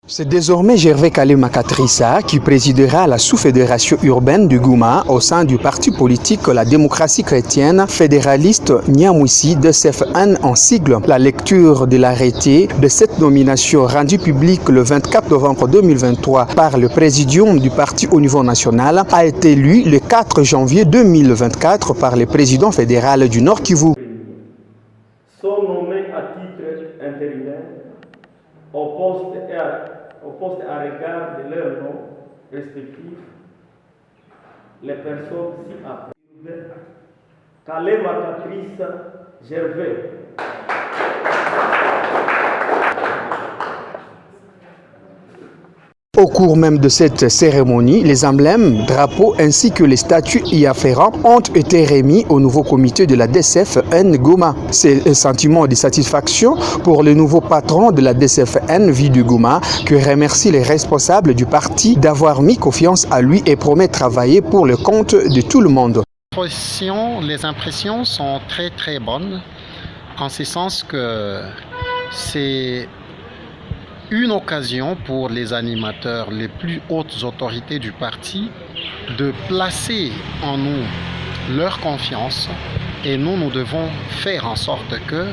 C'est désormais Gervais Kalema Katrissa qui présidera la sous-fédération urbaine du Gouma au sein du parti politique La démocratie chrétienne fédéraliste Nyamwisi DCFN en sigle. La lecture de l'arrêté de cette nomination rendue publique le 24 novembre 2023 par le présidium du parti au niveau national a été lue le 4 janvier 2024 par le président fédéral du Nord Kivu. Sont nommés à titre intérimaire au poste à regard de leurs noms respectifs les personnes ci-après. Kalema Katrissa Gervais. Au cours même de cette cérémonie, les emblèmes, drapeaux ainsi que les statuts y afférents ont été remis au nouveau comité de la DCFN Gouma. C'est un sentiment de satisfaction pour le nouveau patron de la DCFN Vie du Gouma que remercie les responsables du parti d'avoir mis confiance à lui et promet travailler pour le compte de tout le monde. Les impressions sont très bonnes en ce sens que c'est une occasion pour les animateurs, les plus hautes autorités du parti, de placer en nous leur confiance et nous devons faire en sorte que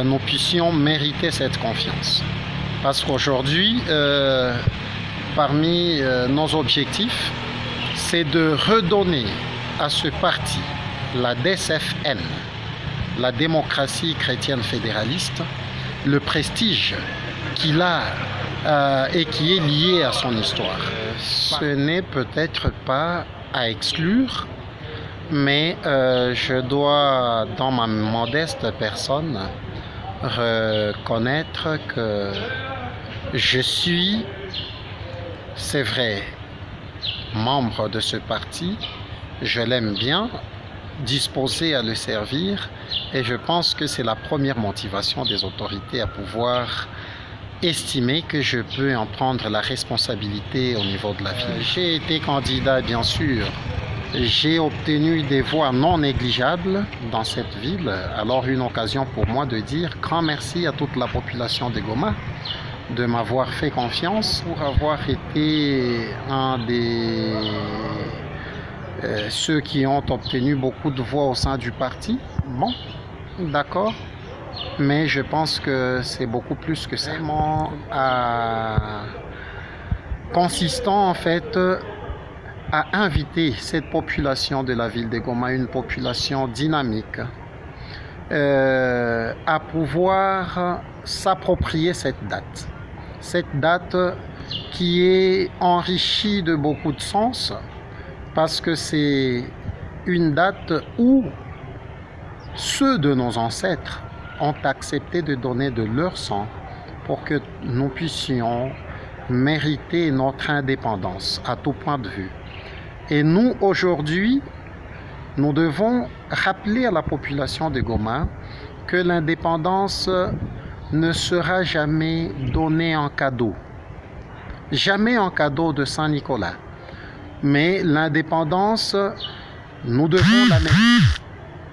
nous puissions mériter cette confiance. Parce qu'aujourd'hui, parmi nos objectifs, c'est de redonner à ce parti, la DCFN, la démocratie chrétienne fédéraliste, le prestige qu'il a et qui est lié à son histoire. Ce n'est peut-être pas à exclure, mais je dois, dans ma modeste personne, reconnaître que je suis, c'est vrai, membre de ce parti, je l'aime bien, disposé à le servir, et je pense que c'est la première motivation des autorités à pouvoir estimer que je peux en prendre la responsabilité au niveau de la ville. J'ai été candidat, bien sûr. J'ai obtenu des voix non négligeables dans cette ville. Alors une occasion pour moi de dire grand merci à toute la population de Goma de m'avoir fait confiance, pour avoir été un des ceux qui ont obtenu beaucoup de voix au sein du parti. Bon, d'accord. Mais je pense que c'est beaucoup plus que ça. Consistant en fait à inviter cette population de la ville de Goma, une population dynamique, à pouvoir s'approprier cette date. Cette date qui est enrichie de beaucoup de sens parce que c'est une date où ceux de nos ancêtres ont accepté de donner de leur sang pour que nous puissions mériter notre indépendance à tout point de vue. Et nous, aujourd'hui, nous devons rappeler à la population de Goma que l'indépendance ne sera jamais donnée en cadeau. Jamais en cadeau de Saint-Nicolas. Mais l'indépendance, nous devons la mériter.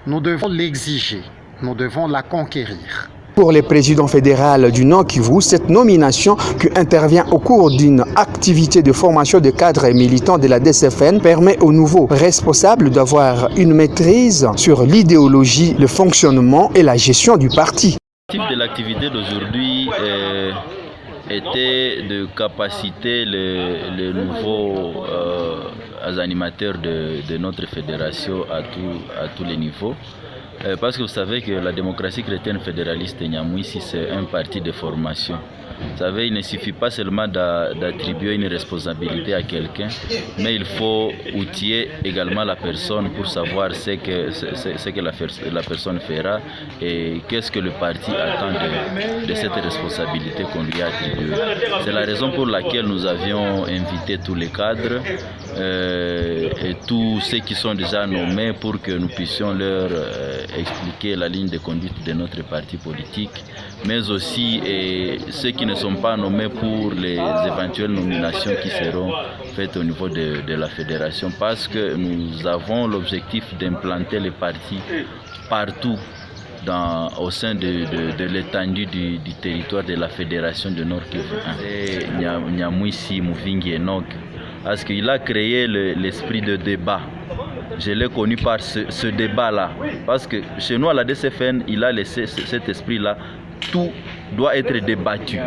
Nous devons l'exiger. Nous devons la conquérir. Pour le président fédéral du Nord Kivu, cette nomination qui intervient au cours d'une activité de formation de cadres et militants de la DCFN permet aux nouveaux responsables d'avoir une maîtrise sur l'idéologie, le fonctionnement et la gestion du parti. L'objectif de l'activité d'aujourd'hui était de capaciter les nouveaux animateurs de notre fédération à tous les niveaux. Parce que vous savez que la démocratie chrétienne fédéraliste Nyamwisi, c'est un parti de formation. Vous savez, il ne suffit pas seulement d'attribuer une responsabilité à quelqu'un, mais il faut outiller également la personne pour savoir ce que la personne fera et qu'est-ce que le parti attend de cette responsabilité qu'on lui a attribuée. C'est la raison pour laquelle nous avions invité tous les cadres et tous ceux qui sont déjà nommés pour que nous puissions leur expliquer la ligne de conduite de notre parti politique, mais aussi ceux qui ne sont pas nommés pour les éventuelles nominations qui seront faites au niveau de la fédération, parce que nous avons l'objectif d'implanter les partis partout au sein de l'étendue du territoire de la Fédération de Nord Kivu. C'est Nyamwisi Muvingi Enoch, parce qu'il a créé l'esprit de débat. Je l'ai connu par ce débat-là, parce que chez nous à la DCFN, il a laissé cet esprit-là. Tout doit être débattu.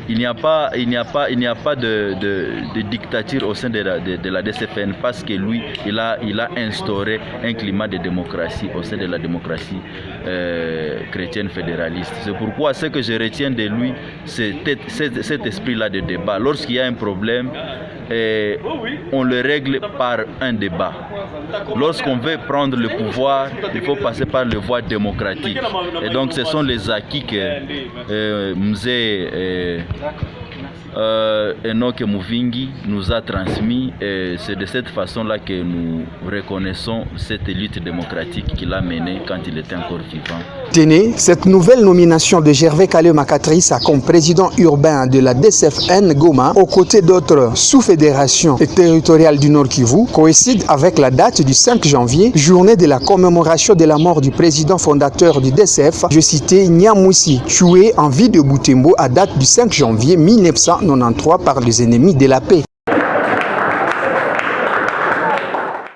Il n'y a pas de dictature au sein de la DCFN, parce que lui, il a instauré un climat de démocratie au sein de la démocratie chrétienne fédéraliste. C'est pourquoi ce que je retiens de lui, c'est cet esprit-là de débat. Lorsqu'il y a un problème, on le règle par un débat. Lorsqu'on veut prendre le pouvoir, il faut passer par le voie démocratique. Et donc ce sont les acquis que Mzee Enoch Muvingi nous a transmis, et c'est de cette façon-là que nous reconnaissons cette lutte démocratique qu'il a menée quand il était encore vivant. Tenez, cette nouvelle nomination de Gervais Kalew Makatrissa comme président urbain de la DCFN Goma, aux côtés d'autres sous-fédérations territoriales du Nord Kivu, coïncide avec la date du 5 janvier, journée de la commémoration de la mort du président fondateur du DCF, je citais Nyamwisi, tué en vie de Butembo à date du 5 janvier 1993 par les ennemis de la paix.